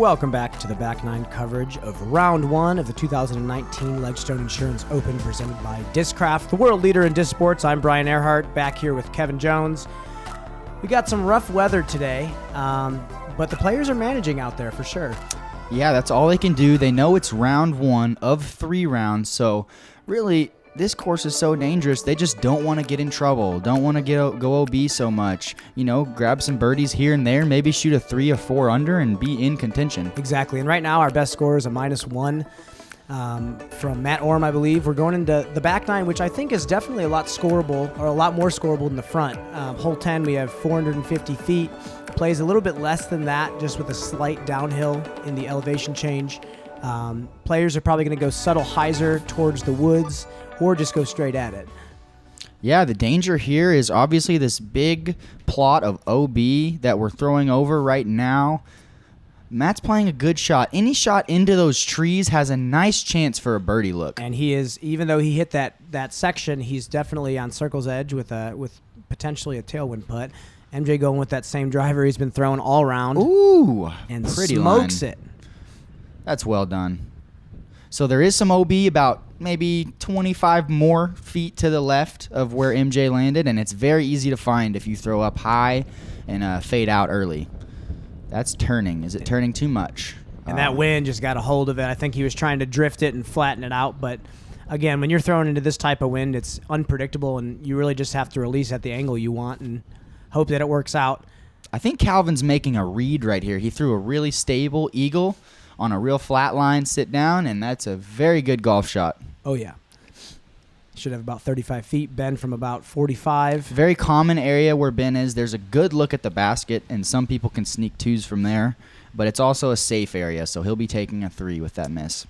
Welcome back to the Back Nine coverage of Round 1 of the 2019 Ledgestone Insurance Open presented by Discraft, the world leader in disc sports. I'm Brian Earhart, back here with Kevin Jones. We got some rough weather today, but the players are managing out there for sure. Yeah, that's all they can do. They know it's round 1 of 3 rounds, so really this course is so dangerous. They just don't want to get in trouble, don't want to go OB so much. You know, grab some birdies here and there, maybe shoot a 3 or 4 under and be in contention. Exactly, and right now our best score is a -1 from Matt Orum, I believe. We're going into the back nine, which I think is definitely a lot scoreable, or a lot more scoreable than the front. Hole 10, we have 450 feet. Plays a little bit less than that, just with a slight downhill in the elevation change. Players are probably going to go subtle hyzer towards the woods or just go straight at it. Yeah, the danger here is obviously this big plot of OB that we're throwing over right now. Matt's playing a good shot. Any shot into those trees has a nice chance for a birdie look. And he is, even though he hit that section, he's definitely on circle's edge with potentially a tailwind putt. MJ going with that same driver he's been throwing all around. Ooh, and pretty smokes line. it. That's well done. So there is some OB about maybe 25 more feet to the left of where MJ landed, and it's very easy to find if you throw up high and fade out early. That's turning. Is it turning too much? And that wind just got a hold of it. I think he was trying to drift it and flatten it out, but again, when you're thrown into this type of wind, it's unpredictable, and you really just have to release at the angle you want and hope that it works out. I think Calvin's making a read right here. He threw a really stable eagle on a real flat line, sit down, and that's a very good golf shot. Oh, yeah. Should have about 35 feet. Ben from about 45. Very common area where Ben is. There's a good look at the basket, and some people can sneak 2s from there, but it's also a safe area, so he'll be taking a 3 with that miss.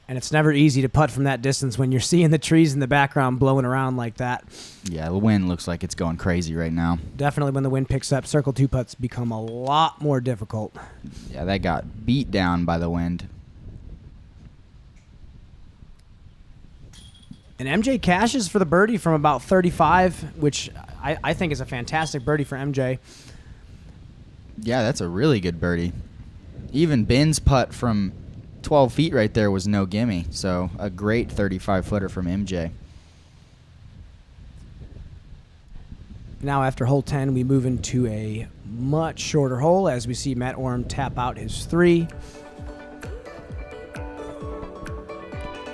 And it's never easy to putt from that distance when you're seeing the trees in the background blowing around like that. Yeah, the wind looks like it's going crazy right now. Definitely when the wind picks up, circle 2 putts become a lot more difficult. Yeah, that got beat down by the wind. And MJ cashes for the birdie from about 35, which I think is a fantastic birdie for MJ. Yeah, that's a really good birdie. Even Ben's putt from 12 feet right there was no gimme, so a great 35-footer from MJ. Now after hole 10, we move into a much shorter hole as we see Matt Orum tap out his 3.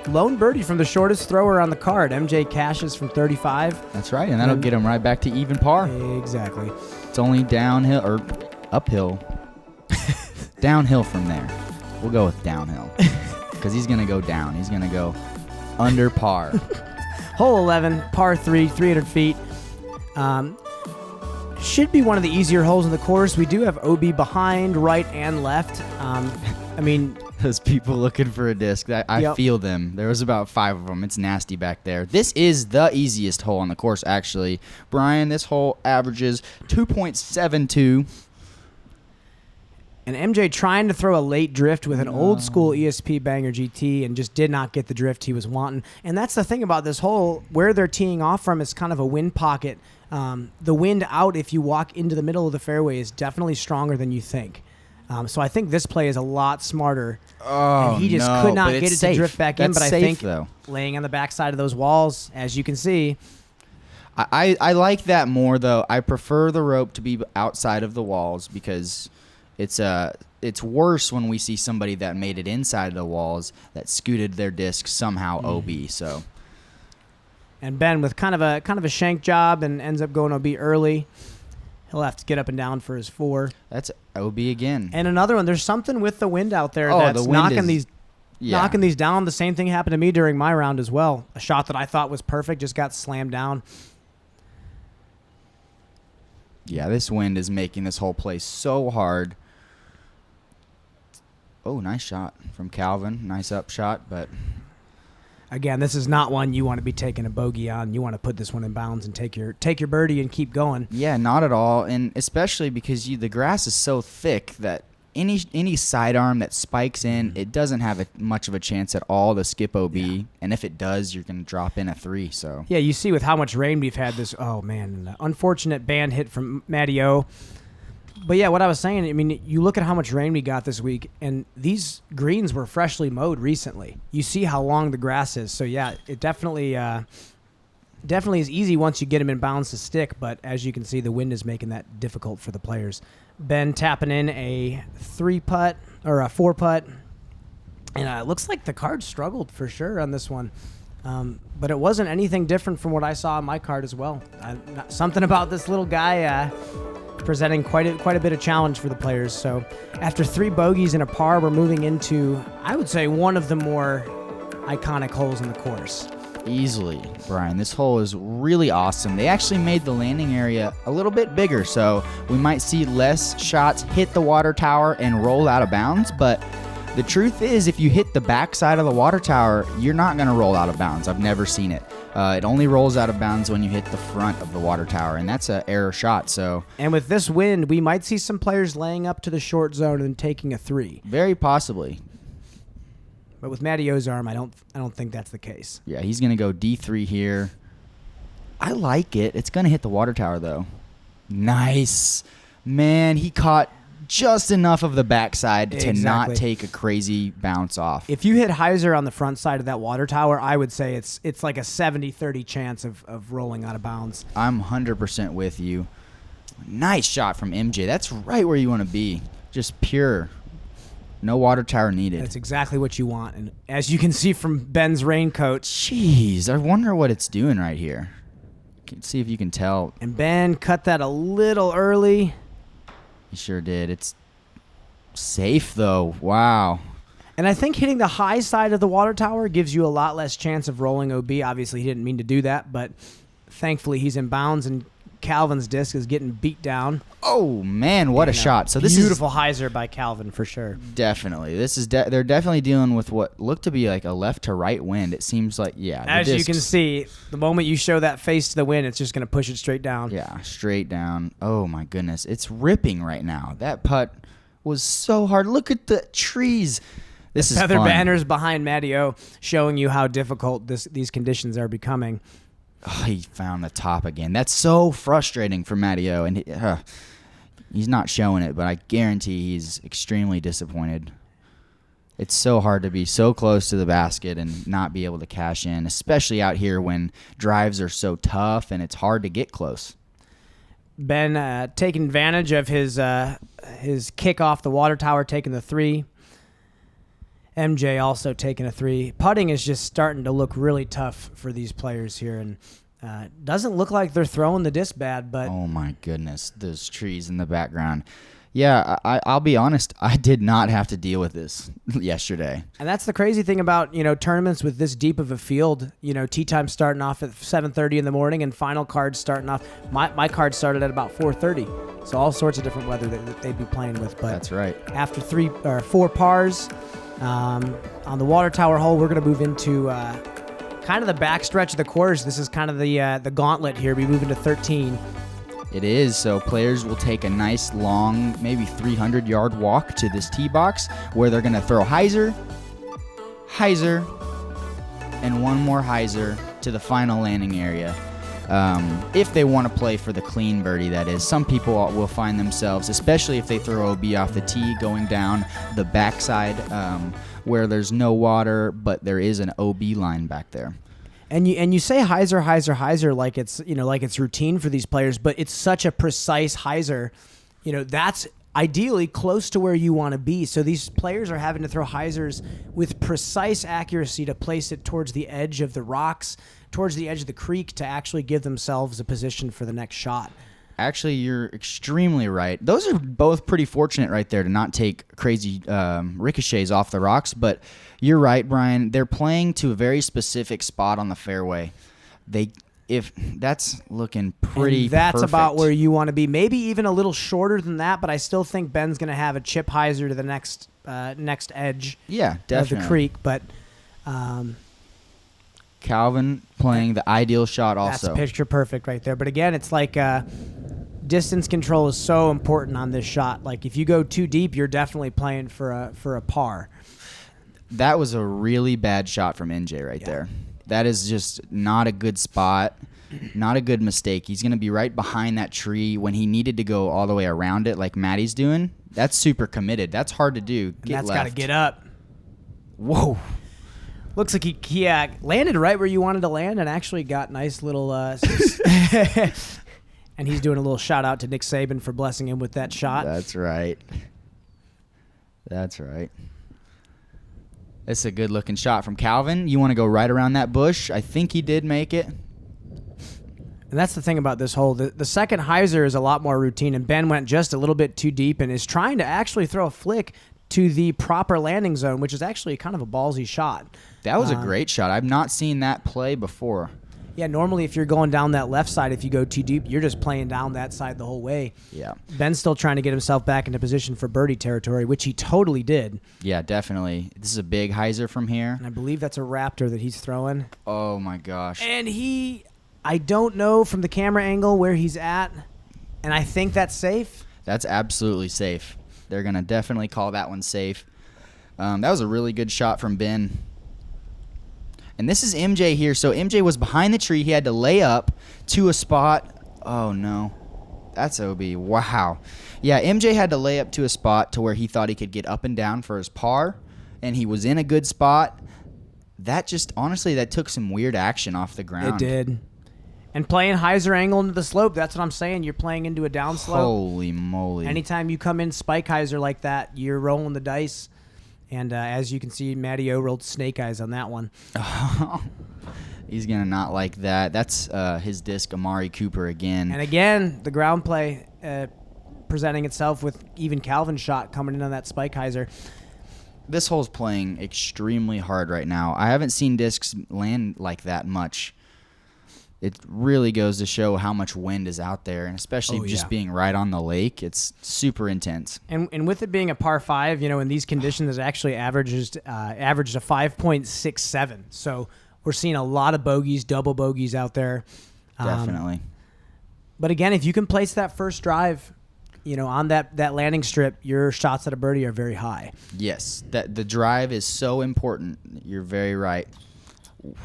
Lone birdie from the shortest thrower on the card. MJ cashes from 35. That's right, and that'll get him right back to even par. Exactly. It's only downhill, or uphill. Downhill from there. We'll go with downhill because he's going to go down. He's going to go under par. Hole 11, par 3, 300 feet. Should be one of the easier holes in the course. We do have OB behind, right, and left. I mean, those people looking for a disc, I feel them. There was about 5 of them. It's nasty back there. This is the easiest hole on the course, actually. Brian, this hole averages 2.72. And MJ trying to throw a late drift with an old school ESP Banger GT and just did not get the drift he was wanting. And that's the thing about this hole. Where they're teeing off from is kind of a wind pocket. The wind out if you walk into the middle of the fairway is definitely stronger than you think. So I think this play is a lot smarter. Oh, and he just could not get it safe. to drift back in. That's But I safe, think though. Laying on the backside of those walls, as you can see. I like that more, though. I prefer the rope to be outside of the walls because it's worse when we see somebody that made it inside the walls that scooted their disc somehow OB. So, and Ben with kind of a shank job and ends up going OB early. He'll have to get up and down for his 4. That's OB again. And another one. There's something with the wind out there the that's wind knocking these down. The same thing happened to me during my round as well. A shot that I thought was perfect just got slammed down. Yeah, this wind is making this whole place so hard. Oh, nice shot from Calvin. Nice up shot, but again, this is not one you want to be taking a bogey on. You want to put this one in bounds and take your birdie and keep going. Yeah, not at all, and especially because the grass is so thick that any sidearm that spikes in, it doesn't have much of a chance at all to skip OB, and if it does, you're going to drop in a 3. So yeah, you see with how much rain we've had this. Oh man, an unfortunate band hit from Matty O. But yeah, what I was saying, I mean, you look at how much rain we got this week, and these greens were freshly mowed recently. You see how long the grass is. So yeah, it definitely is easy once you get them in bounds to stick. But as you can see, the wind is making that difficult for the players. Ben tapping in a 3-putt or a 4-putt, and it looks like the card struggled for sure on this one. But it wasn't anything different from what I saw on my card as well. Something about this little guy presenting quite a bit of challenge for the players. So after 3 bogeys and a par, we're moving into, I would say, one of the more iconic holes in the course. Easily, Brian. This hole is really awesome. They actually made the landing area a little bit bigger, so we might see less shots hit the water tower and roll out of bounds, but the truth is, if you hit the backside of the water tower, you're not going to roll out of bounds. I've never seen it. It only rolls out of bounds when you hit the front of the water tower, and that's an error shot. And with this wind, we might see some players laying up to the short zone and taking a 3. Very possibly. But with Matty O's arm, I don't think that's the case. Yeah, he's going to go D3 here. I like it. It's going to hit the water tower, though. Nice. Man, he caught just enough of the backside to not take a crazy bounce off. If you hit hyzer on the front side of that water tower, I would say it's like a 70-30 chance of rolling out of bounds. I'm 100% with you. Nice shot from MJ. That's right where you want to be. Just pure. No water tower needed. That's exactly what you want. And as you can see from Ben's raincoat. Jeez, I wonder what it's doing right here. See if you can tell. And Ben cut that a little early. He sure did. It's safe, though. Wow. And I think hitting the high side of the water tower gives you a lot less chance of rolling OB. Obviously, he didn't mean to do that, but thankfully he's in bounds, and Calvin's disc is getting beat down. Oh, man, what a shot. So this is beautiful hyzer by Calvin for sure. Definitely. This is they're definitely dealing with what looked to be like a left to right wind. It seems like, yeah. As you can see, the moment you show that face to the wind, it's just going to push it straight down. Yeah, straight down. Oh, my goodness. It's ripping right now. That putt was so hard. Look at the trees. This is feather fun. banners behind Matty O showing you how difficult these conditions are becoming. Oh, he found the top again. That's so frustrating for Matty O, and he's not showing it, but I guarantee he's extremely disappointed. It's so hard to be so close to the basket and not be able to cash in, especially out here when drives are so tough and it's hard to get close. Ben taking advantage of his kick off the water tower, taking the 3. MJ also taking a 3. Putting is just starting to look really tough for these players here, and doesn't look like they're throwing the disc bad. But oh my goodness, those trees in the background. Yeah, I'll be honest. I did not have to deal with this yesterday. And that's the crazy thing about tournaments with this deep of a field. Tee time starting off at 7:30 in the morning, and final cards starting off. My card started at about 4:30, so all sorts of different weather that they'd be playing with. But that's right. After 3 or 4 pars. On the water tower hole, we're going to move into kind of the back stretch of the course. This is kind of the gauntlet here. We move into 13. It is, so players will take a nice long, maybe 300-yard walk to this tee box where they're going to throw hyzer, and one more hyzer to the final landing area. If they want to play for the clean birdie, that is. Some people will find themselves, especially if they throw OB off the tee, going down the backside where there's no water, but there is an OB line back there. And you say hyzer like it's like it's routine for these players, but it's such a precise hyzer. That's ideally close to where you want to be. So these players are having to throw hyzers with precise accuracy to place it towards the edge of the rocks, towards the edge of the creek, to actually give themselves a position for the next shot. Actually, you're extremely right. Those are both pretty fortunate right there to not take crazy ricochets off the rocks. But you're right, Brian. They're playing to a very specific spot on the fairway. If that's looking pretty and that's perfect. About where you want to be. Maybe even a little shorter than that, but I still think Ben's going to have a chip hyzer to the next edge of the creek. But Calvin playing the ideal shot also. That's picture perfect right there. But again, it's like distance control is so important on this shot. Like if you go too deep, you're definitely playing for a par. That was a really bad shot from NJ right there. That is just not a good spot. Not a good mistake. He's going to be right behind that tree when he needed to go all the way around it like Maddie's doing. That's super committed. That's hard to do. And that's got to get up. Whoa. Looks like he landed right where you wanted to land and actually got nice little and he's doing a little shout out to Nick Saban for blessing him with that shot. That's right. That's right. It's a good looking shot from Calvin. You want to go right around that bush? I think he did make it. And that's the thing about this hole. The second hyzer is a lot more routine, and Ben went just a little bit too deep and is trying to actually throw a flick to the proper landing zone, which is actually kind of a ballsy shot. That was a great shot. I've not seen that play before. Yeah, normally if you're going down that left side, if you go too deep, you're just playing down that side the whole way. Yeah. Ben's still trying to get himself back into position for birdie territory, which he totally did. Yeah, definitely. This is a big hyzer from here. And I believe that's a Raptor that he's throwing. Oh, my gosh. And I don't know from the camera angle where he's at, and I think that's safe. That's absolutely safe. They're going to definitely call that one safe. That was a really good shot from Ben. And this is MJ here. So MJ was behind the tree. He had to lay up to a spot. Oh, no. That's OB. Wow. Yeah, MJ had to lay up to a spot to where he thought he could get up and down for his par, and he was in a good spot. That just, honestly, that took some weird action off the ground. It did. And playing hyzer angle into the slope, that's what I'm saying. You're playing into a downslope. Holy moly. Anytime you come in spike hyzer like that, you're rolling the dice. And as you can see, Matty O rolled snake eyes on that one. He's going to not like that. That's his disc, Amari Cooper, again. And again, the ground play presenting itself with even Calvin's shot coming in on that spike hyzer. This hole's playing extremely hard right now. I haven't seen discs land like that much. It really goes to show how much wind is out there, and especially just being right on the lake. It's super intense. And with it being a par 5, in these conditions, it actually averaged a 5.67. So we're seeing a lot of bogeys, double bogeys out there. Definitely. But again, if you can place that first drive, on that landing strip, your shots at a birdie are very high. Yes, the drive is so important. You're very right.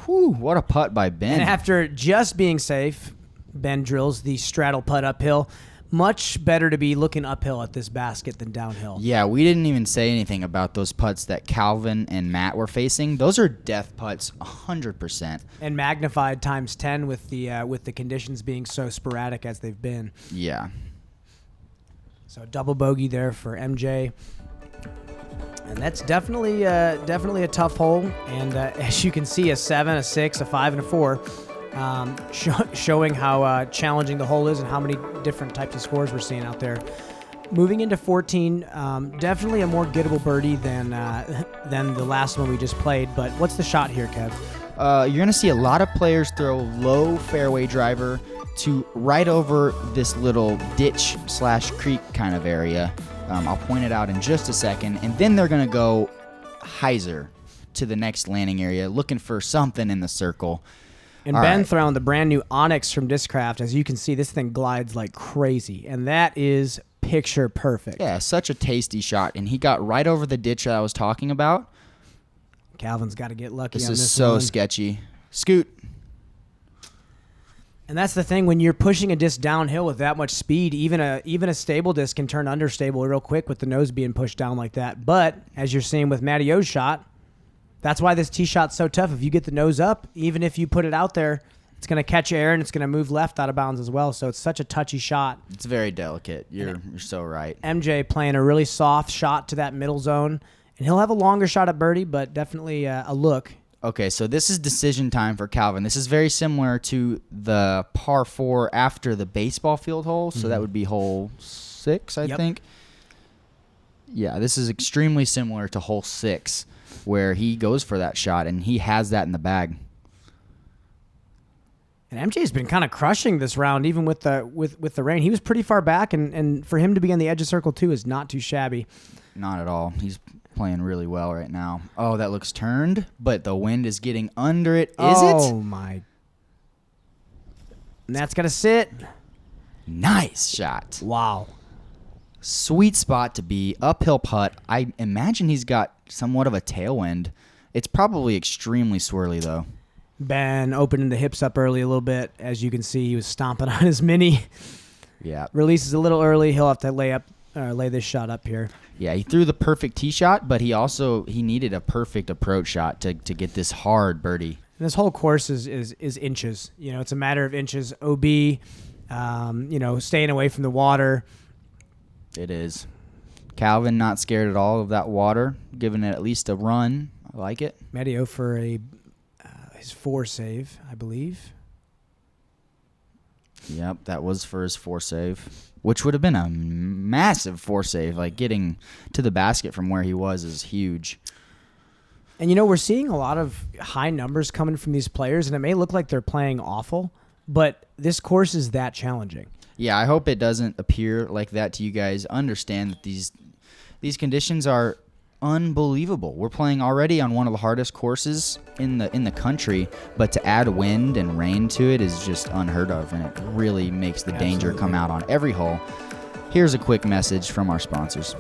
Whew, what a putt by Ben. And after just being safe, Ben drills the straddle putt uphill. Much better to be looking uphill at this basket than downhill. Yeah, we didn't even say anything about those putts that Calvin and Matt were facing. Those are death putts, 100%. And magnified times 10 with the conditions being so sporadic as they've been. Yeah. So double bogey there for MJ. And that's definitely a tough hole. And as you can see, a 7, a 6, a 5, and a 4, showing how challenging the hole is and how many different types of scores we're seeing out there. Moving into 14, definitely a more gettable birdie than the last one we just played. But what's the shot here, Kev? You're going to see a lot of players throw low fairway driver to right over this little ditch/creek kind of area. I'll point it out in just a second. And then they're going to go hyzer to the next landing area, looking for something in the circle. And All Ben right. throwing the brand new Onyx from Discraft. As you can see, this thing glides like crazy. And that is picture perfect. Yeah, such a tasty shot. And he got right over the ditch that I was talking about. Calvin's got to get lucky This on this is so one. sketchy. Scoot. And that's the thing, when you're pushing a disc downhill with that much speed, even a stable disc can turn understable real quick with the nose being pushed down like that. But as you're seeing with Matty O's shot, that's why this tee shot's so tough. If you get the nose up, even if you put it out there, it's going to catch air and it's going to move left out of bounds as well. So it's such a touchy shot. It's very delicate. You're so right. MJ playing a really soft shot to that middle zone. And he'll have a longer shot at birdie, but definitely a look. Okay, so this is decision time for Calvin. This is very similar to the par 4 after the baseball field hole. So that would be hole 6, I think. Yeah, this is extremely similar to hole 6, where he goes for that shot, and he has that in the bag. And MJ's been kind of crushing this round, even with the rain. He was pretty far back, and for him to be on the edge of circle 2 is not too shabby. Not at all. He's playing really well right now. Oh, that looks turned, but the wind is getting under it. Is it? Oh, my. And that's going to sit. Nice shot. Wow. Sweet spot to be. Uphill putt. I imagine he's got somewhat of a tailwind. It's probably extremely swirly, though. Ben opening the hips up early a little bit. As you can see, he was stomping on his mini. Yeah. Releases a little early. He'll have to lay this shot up here. Yeah, he threw the perfect tee shot, but he needed a perfect approach shot to get this hard birdie. And this whole course is inches. It's a matter of inches. OB, staying away from the water. It is. Calvin not scared at all of that water, giving it at least a run. I like it. Matteo for his 4 save, I believe. Yep, that was for his 4 save, which would have been a massive 4 save. Like, getting to the basket from where he was is huge. And, we're seeing a lot of high numbers coming from these players, and it may look like they're playing awful, but this course is that challenging. Yeah, I hope it doesn't appear like that to you guys. Understand that these conditions are unbelievable. We're playing already on one of the hardest courses in the country, but to add wind and rain to it is just unheard of, and it really makes the danger come out on every hole. Here's a quick message from our sponsors.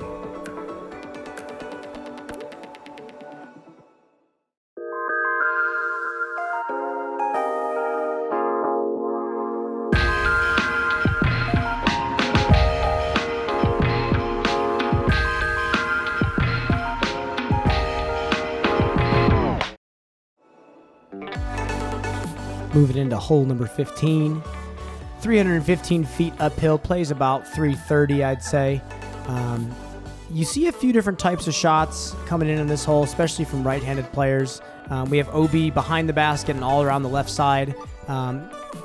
Moving into hole number 15. 315 feet uphill, plays about 330, I'd say. You see a few different types of shots coming in this hole, especially from right-handed players. We have OB behind the basket and all around the left side.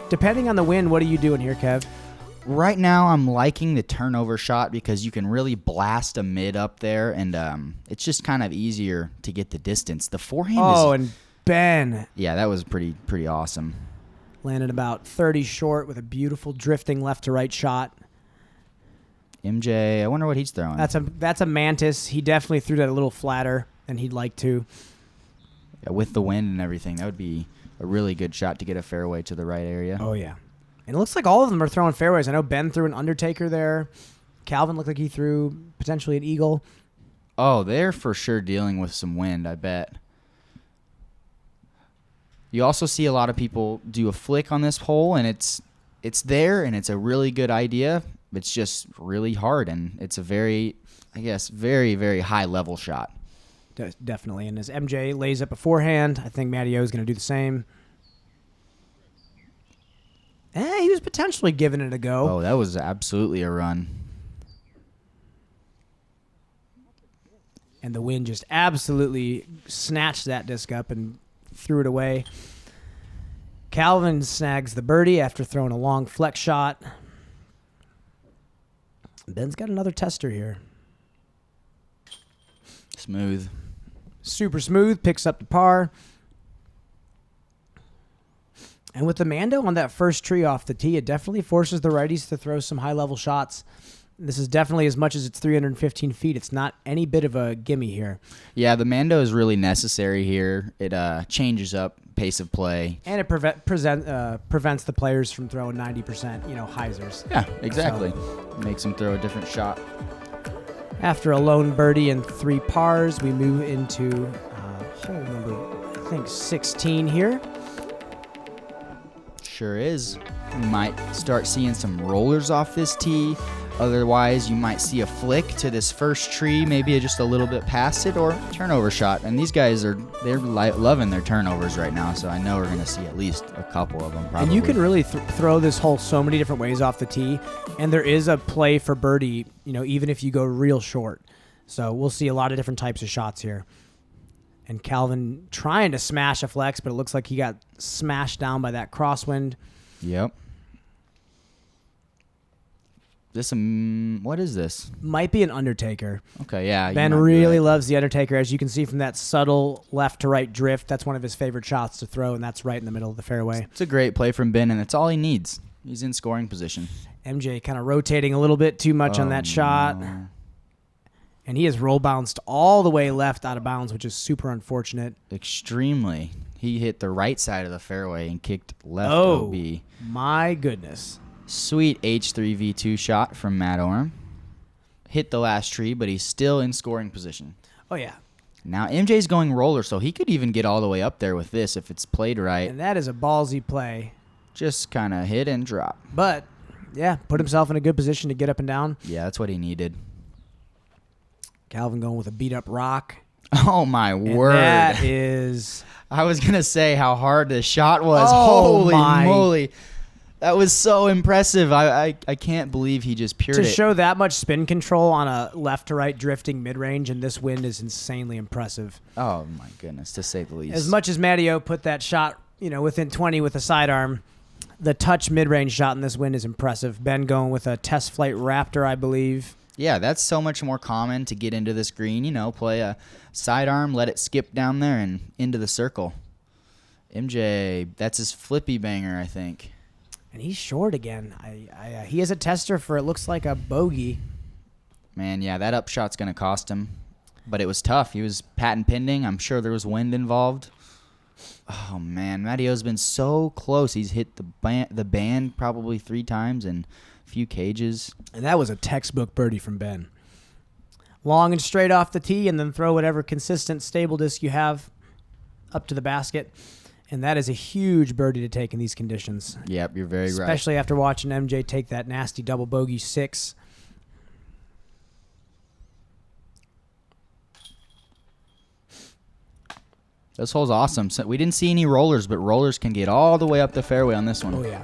Depending on the wind, what are you doing here, Kev? Right now, I'm liking the turnover shot because you can really blast a mid up there, and it's just kind of easier to get the distance. The forehand and Ben. Yeah, that was pretty awesome. Landed about 30 short with a beautiful drifting left to right shot. MJ, I wonder what he's throwing. That's a Mantis. He definitely threw that a little flatter than he'd like to. Yeah, with the wind and everything, that would be a really good shot to get a fairway to the right area. Oh, yeah. And it looks like all of them are throwing fairways. I know Ben threw an Undertaker there. Calvin looked like he threw potentially an Eagle. Oh, they're for sure dealing with some wind, I bet. You also see a lot of people do a flick on this hole, and it's there, and it's a really good idea. It's just really hard, and it's a very, very high-level shot. Definitely. And as MJ lays up a forehand, I think Matteo is going to do the same. He was potentially giving it a go. Oh, that was absolutely a run. And the wind just absolutely snatched that disc up and threw it away. Calvin snags the birdie after throwing a long flex shot. Ben's got another tester here. Smooth. Super smooth, picks up the par. And with the Mando on that first tree off the tee, it definitely forces the righties to throw some high-level shots. This is definitely, as much as it's 315 feet, it's not any bit of a gimme here. Yeah, the Mando is really necessary here. It changes up pace of play. And it prevents the players from throwing 90%, hyzers. Yeah, exactly. So, makes them throw a different shot. After a lone birdie and 3 pars, we move into hole number, I think, 16 here. Sure is. You might start seeing some rollers off this tee. Otherwise, you might see a flick to this first tree, maybe just a little bit past it, or turnover shot. And these guys they're loving their turnovers right now, so I know we're going to see at least a couple of them probably. And you can really throw this hole so many different ways off the tee, and there is a play for birdie, even if you go real short. So we'll see a lot of different types of shots here. And Calvin trying to smash a flex, but it looks like he got smashed down by that crosswind. Yep. What is this? Might be an Undertaker. Okay, yeah. Ben really loves the Undertaker. As you can see from that subtle left to right drift, that's one of his favorite shots to throw, and that's right in the middle of the fairway. It's a great play from Ben, and it's all he needs. He's in scoring position. MJ kind of rotating a little bit too much on that shot. No. And he has roll bounced all the way left out of bounds, which is super unfortunate. Extremely. He hit the right side of the fairway and kicked left OB. My goodness. Sweet H3V2 shot from Matt Orum. Hit the last tree, but he's still in scoring position. Oh, yeah. Now MJ's going roller, so he could even get all the way up there with this if it's played right. And that is a ballsy play. Just kind of hit and drop. But, yeah, put himself in a good position to get up and down. Yeah, that's what he needed. Calvin going with a beat-up rock. Oh, my word. That is... I was going to say how hard the shot was. Oh, Holy my. moly. That was so impressive. I can't believe he just pured To it. show that much spin control on a left-to-right drifting mid-range in this wind is insanely impressive. Oh, my goodness, to say the least. As much as Matteo put that shot, within 20 with a sidearm, the touch mid-range shot in this wind is impressive. Ben going with a test flight Raptor, I believe. Yeah, that's so much more common to get into this green. Play a sidearm, let it skip down there and into the circle. MJ, that's his flippy banger, I think. And he's short again. He has a tester for it looks like a bogey. Man, yeah, that upshot's going to cost him. But it was tough. He was patent pending. I'm sure there was wind involved. Oh, man, Matteo's been so close. He's hit the band probably 3 times and a few cages. And that was a textbook birdie from Ben. Long and straight off the tee, and then throw whatever consistent stable disc you have up to the basket. And that is a huge birdie to take in these conditions. Yep, you're very right. Especially after watching MJ take that nasty double bogey 6. This hole's awesome. So we didn't see any rollers, but rollers can get all the way up the fairway on this one. Oh, yeah.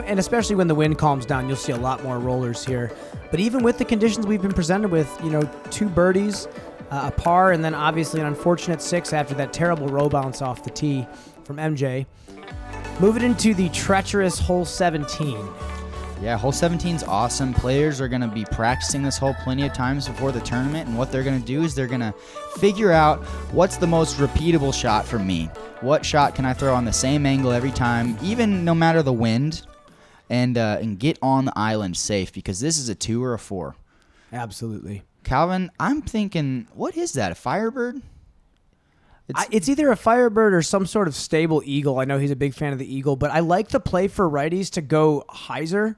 And especially when the wind calms down, you'll see a lot more rollers here. But even with the conditions we've been presented with, 2 birdies, a par, and then obviously an unfortunate 6 after that terrible row bounce off the tee from MJ. Moving into the treacherous hole 17. Yeah, hole 17's awesome. Players are going to be practicing this hole plenty of times before the tournament, and what they're going to do is they're going to figure out what's the most repeatable shot for me. What shot can I throw on the same angle every time, even no matter the wind, and get on the island safe, because this is a 2 or a 4. Absolutely. Calvin, I'm thinking, what is that, a Firebird? It's either a Firebird or some sort of stable eagle. I know he's a big fan of the eagle, but I like the play for righties to go hyzer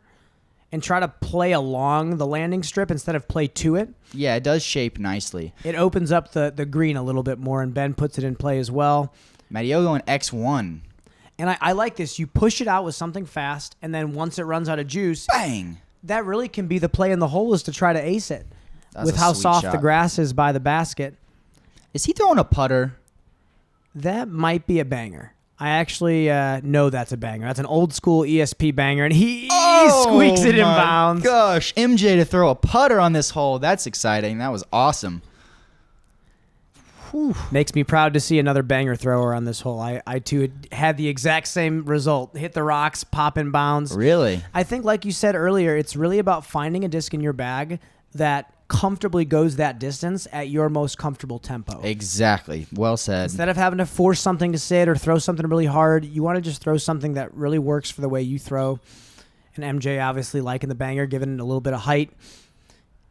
and try to play along the landing strip instead of play to it. Yeah, it does shape nicely. It opens up the green a little bit more, and Ben puts it in play as well. Matteo going X1. And I like this. You push it out with something fast, and then once it runs out of juice, bang! That really can be the play in the hole, is to try to ace it. That's with a how sweet soft shot. the grass is by the basket. Is he throwing a putter? That might be a banger. I actually know that's a banger. That's an old school ESP banger, and he squeaks it in bounds. Gosh, MJ to throw a putter on this hole. That's exciting. That was awesome. Whew. Makes me proud to see another banger thrower on this hole. I too had the exact same result. Hit the rocks, pop in bounds. Really? I think, like you said earlier, it's really about finding a disc in your bag that comfortably goes that distance at your most comfortable tempo. Exactly. Well said. Instead of having to force something to sit or throw something really hard, you want to just throw something that really works for the way you throw. And MJ obviously liking the banger, giving it a little bit of height.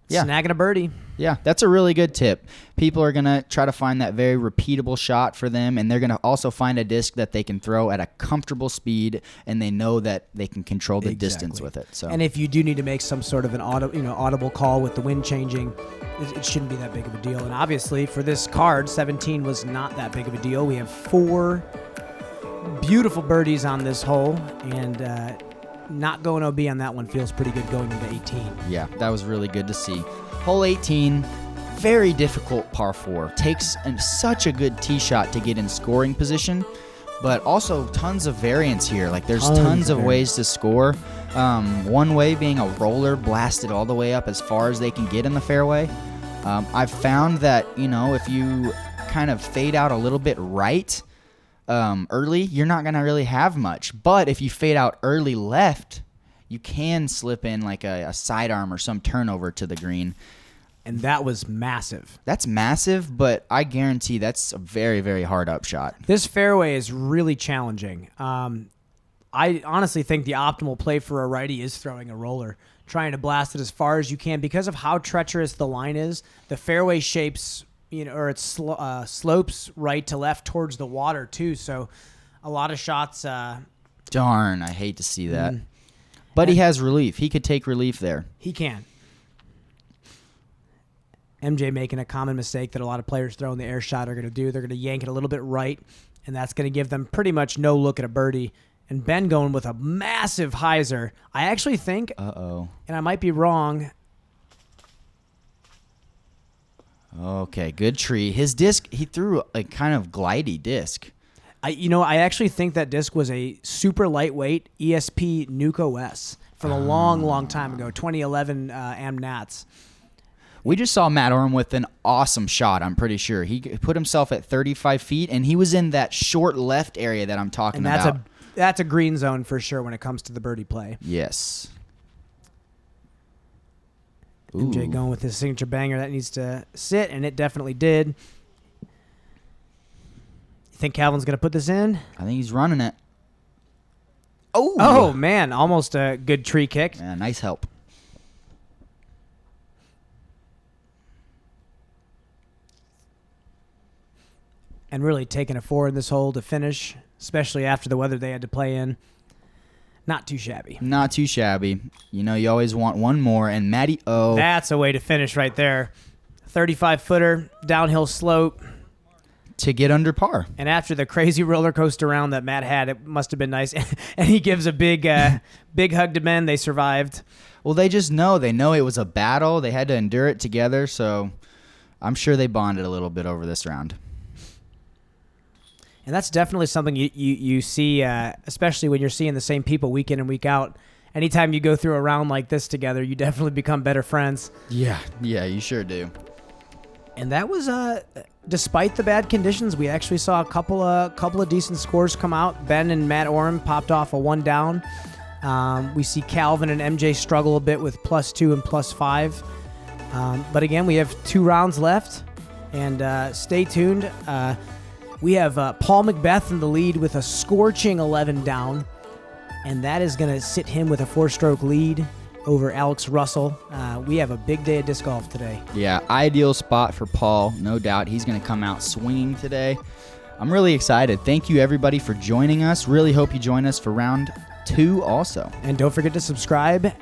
Yeah. Snagging a birdie. Yeah, that's a really good tip. People are going to try to find that very repeatable shot for them, and they're going to also find a disc that they can throw at a comfortable speed, and they know that they can control the distance with it. So, and if you do need to make some sort of an audible call with the wind changing, it shouldn't be that big of a deal. And obviously, for this card, 17 was not that big of a deal. We have 4 beautiful birdies on this hole, and not going OB on that one feels pretty good going into 18. Yeah, that was really good to see. Hole 18, very difficult par 4. Takes such a good tee shot to get in scoring position, but also tons of variance here. Like, there's tons of ways to score. One way being a roller blasted all the way up as far as they can get in the fairway. I've found that, if you kind of fade out a little bit right early, you're not going to really have much. But if you fade out early left, you can slip in like a sidearm or some turnover to the green. And that was massive. That's massive, but I guarantee that's a very, very hard upshot. This fairway is really challenging. I honestly think the optimal play for a righty is throwing a roller, trying to blast it as far as you can. Because of how treacherous the line is, the fairway shapes, or it slopes right to left towards the water too. So a lot of shots. Darn, I hate to see that. But he has relief. He could take relief there. He can. MJ making a common mistake that a lot of players throwing the air shot are going to do. They're going to yank it a little bit right, and that's going to give them pretty much no look at a birdie. And Ben going with a massive hyzer. I actually think, and I might be wrong. Okay, good tree. His disc, he threw a kind of glidey disc. I actually think that disc was a super lightweight ESP Nuke OS from a long, long time ago, 2011 Am Nats. We just saw Matt Orum with an awesome shot, I'm pretty sure. He put himself at 35 feet, and he was in that short left area that I'm talking about. That's a green zone for sure when it comes to the birdie play. Yes. MJ going with his signature banger. That needs to sit, and it definitely did. You think Calvin's going to put this in? I think he's running it. Oh, man. Almost a good tree kick. Yeah, nice help. And really taking a 4 in this hole to finish, especially after the weather they had to play in. Not too shabby. Not too shabby. You know, you always want one more. And Matty O. That's a way to finish right there. 35-footer, downhill slope. To get under par. And after the crazy roller coaster round that Matt had, it must have been nice. And he gives a big hug to Ben. They survived. Well, they just know. They know it was a battle. They had to endure it together. So I'm sure they bonded a little bit over this round. And that's definitely something you see, especially when you're seeing the same people week in and week out. Anytime you go through a round like this together, you definitely become better friends. Yeah, you sure do. And that was, despite the bad conditions, we actually saw a couple of decent scores come out. Ben and Matt Orum popped off a 1 down. We see Calvin and MJ struggle a bit with +2 and +5. But again, we have 2 rounds left, and stay tuned. We have Paul McBeth in the lead with a scorching 11 down, and that is going to sit him with a 4-stroke lead over Alex Russell. We have a big day of disc golf today. Yeah, ideal spot for Paul, no doubt. He's going to come out swinging today. I'm really excited. Thank you, everybody, for joining us. Really hope you join us for round 2 also. And don't forget to subscribe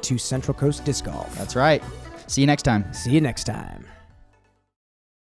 to Central Coast Disc Golf. That's right. See you next time. See you next time.